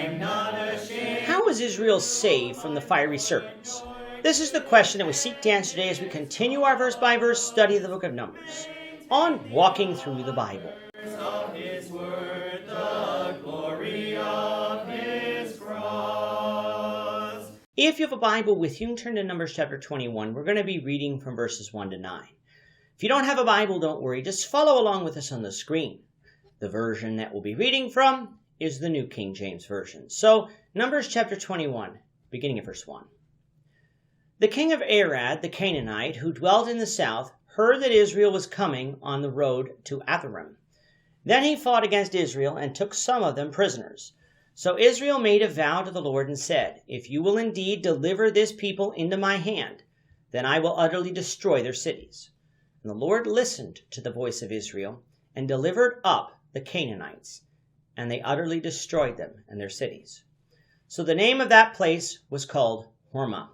How was Israel saved from the fiery serpents? This is the question that we seek to answer today as we continue our verse-by-verse study of the book of Numbers on Walking Through the Bible. If you have a Bible with you, turn to Numbers chapter 21. We're going to be reading from verses 1 to 9. If you don't have a Bible, don't worry. Just follow along with us on the screen. The version that we'll be reading from is the New King James Version. So, Numbers chapter 21, beginning at verse 1. The king of Arad, the Canaanite, who dwelt in the south, heard that Israel was coming on the road to Atharim. Then he fought against Israel and took some of them prisoners. So Israel made a vow to the Lord and said, "If you will indeed deliver this people into my hand, then I will utterly destroy their cities." And the Lord listened to the voice of Israel and delivered up the Canaanites, and they utterly destroyed them and their cities. So the name of that place was called Hormah.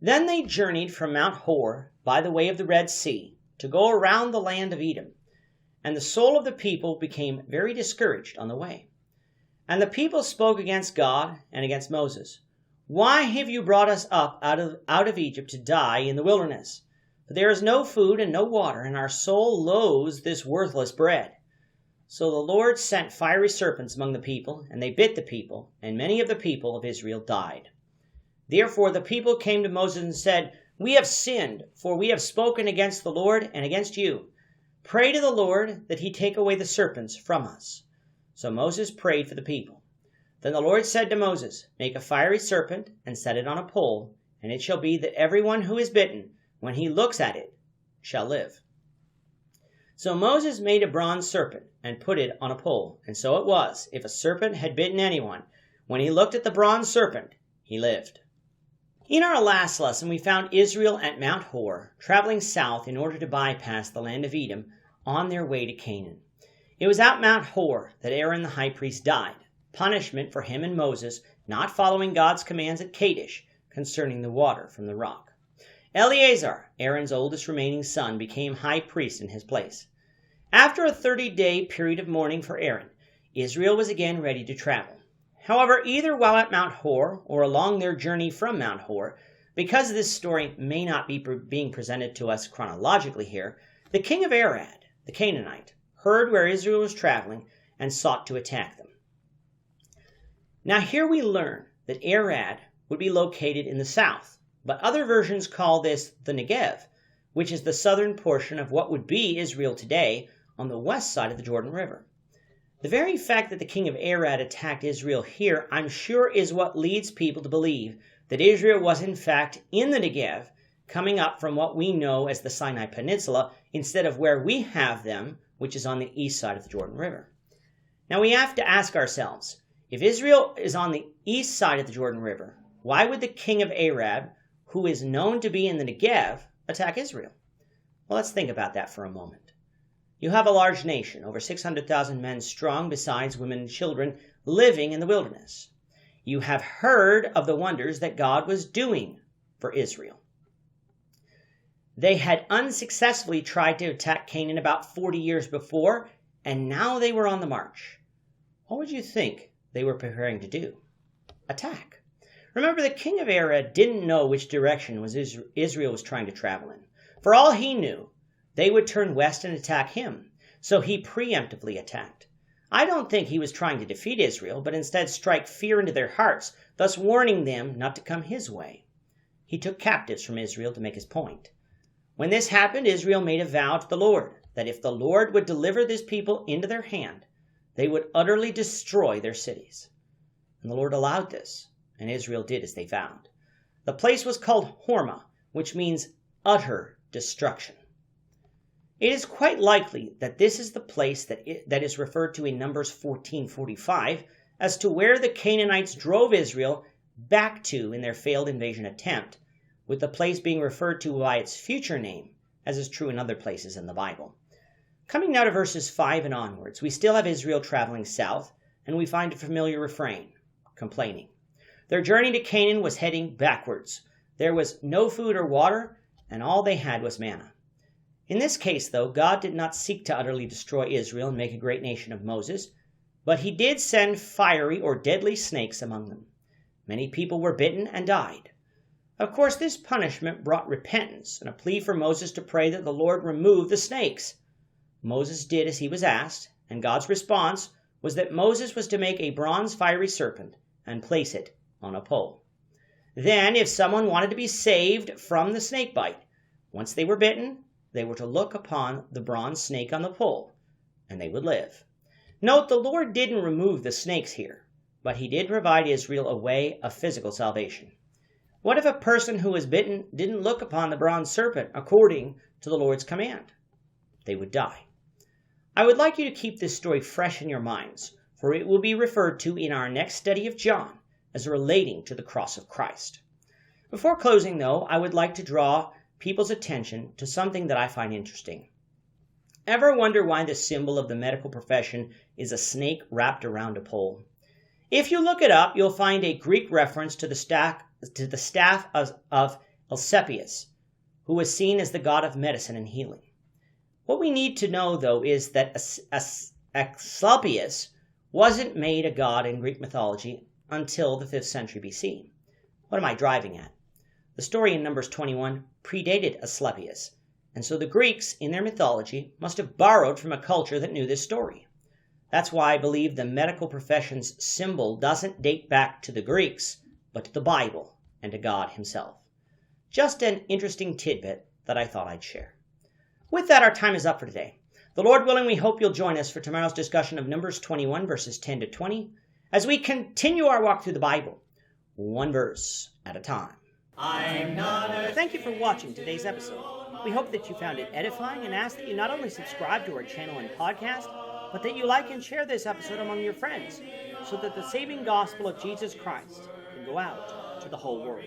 Then they journeyed from Mount Hor by the way of the Red Sea to go around the land of Edom, and the soul of the people became very discouraged on the way. And the people spoke against God and against Moses. "Why have you brought us up out of Egypt to die in the wilderness? For there is no food and no water, and our soul loathes this worthless bread." So the Lord sent fiery serpents among the people, and they bit the people, and many of the people of Israel died. Therefore the people came to Moses and said, "We have sinned, for we have spoken against the Lord and against you. Pray to the Lord that he take away the serpents from us." So Moses prayed for the people. Then the Lord said to Moses, "Make a fiery serpent and set it on a pole, and it shall be that everyone who is bitten, when he looks at it, shall live." So Moses made a bronze serpent and put it on a pole. And so it was, if a serpent had bitten anyone, when he looked at the bronze serpent, he lived. In our last lesson, we found Israel at Mount Hor, traveling south in order to bypass the land of Edom on their way to Canaan. It was at Mount Hor that Aaron the high priest died, punishment for him and Moses not following God's commands at Kadesh concerning the water from the rock. Eleazar, Aaron's oldest remaining son, became high priest in his place. After a 30-day period of mourning for Aaron, Israel was again ready to travel. However, either while at Mount Hor or along their journey from Mount Hor, because this story may not be being presented to us chronologically here, the king of Arad, the Canaanite, heard where Israel was traveling and sought to attack them. Now here we learn that Arad would be located in the south, but other versions call this the Negev, which is the southern portion of what would be Israel today on the west side of the Jordan River. The very fact that the king of Arad attacked Israel here, I'm sure, is what leads people to believe that Israel was in fact in the Negev, coming up from what we know as the Sinai Peninsula, instead of where we have them, which is on the east side of the Jordan River. Now we have to ask ourselves, if Israel is on the east side of the Jordan River, why would the king of Arad, who is known to be in the Negev, attack Israel? Well, let's think about that for a moment. You have a large nation, over 600,000 men strong, besides women and children, living in the wilderness. You have heard of the wonders that God was doing for Israel. They had unsuccessfully tried to attack Canaan about 40 years before, and now they were on the march. What would you think they were preparing to do? Attack. Remember, the king of Arad didn't know which direction Israel was trying to travel in. For all he knew, they would turn west and attack him, so he preemptively attacked. I don't think he was trying to defeat Israel, but instead strike fear into their hearts, thus warning them not to come his way. He took captives from Israel to make his point. When this happened, Israel made a vow to the Lord that if the Lord would deliver this people into their hand, they would utterly destroy their cities. And the Lord allowed this, and Israel did as they vowed. The place was called Hormah, which means utter destruction. It is quite likely that this is the place that is referred to in Numbers 14:45 as to where the Canaanites drove Israel back to in their failed invasion attempt, with the place being referred to by its future name, as is true in other places in the Bible. Coming now to verses 5 and onwards, we still have Israel traveling south, and we find a familiar refrain, complaining. Their journey to Canaan was heading backwards. There was no food or water, and all they had was manna. In this case, though, God did not seek to utterly destroy Israel and make a great nation of Moses. But he did send fiery or deadly snakes among them. Many people were bitten and died. Of course, this punishment brought repentance and a plea for Moses to pray that the Lord remove the snakes. Moses did as he was asked, and God's response was that Moses was to make a bronze fiery serpent and place it on a pole. Then, if someone wanted to be saved from the snake bite, once they were bitten, they were to look upon the bronze snake on the pole, and they would live. Note, the Lord didn't remove the snakes here, but he did provide Israel a way of physical salvation. What if a person who was bitten didn't look upon the bronze serpent according to the Lord's command? They would die. I would like you to keep this story fresh in your minds, for it will be referred to in our next study of John as relating to the cross of Christ. Before closing, though, I would like to draw people's attention to something that I find interesting. Ever wonder why the symbol of the medical profession is a snake wrapped around a pole? If you look it up, you'll find a Greek reference to the staff of Asclepius, who was seen as the god of medicine and healing. What we need to know, though, is that Asclepius wasn't made a god in Greek mythology until the 5th century BC. What am I driving at? The story in Numbers 21 predated Asclepius, and so the Greeks, in their mythology, must have borrowed from a culture that knew this story. That's why I believe the medical profession's symbol doesn't date back to the Greeks, but to the Bible and to God himself. Just an interesting tidbit that I thought I'd share. With that, our time is up for today. The Lord willing, we hope you'll join us for tomorrow's discussion of Numbers 21, verses 10 to 20, as we continue our walk through the Bible, one verse at a time. Thank you for watching today's episode. We hope that you found it edifying and ask that you not only subscribe to our channel and podcast, but that you like and share this episode among your friends, so that the saving gospel of Jesus Christ can go out to the whole world.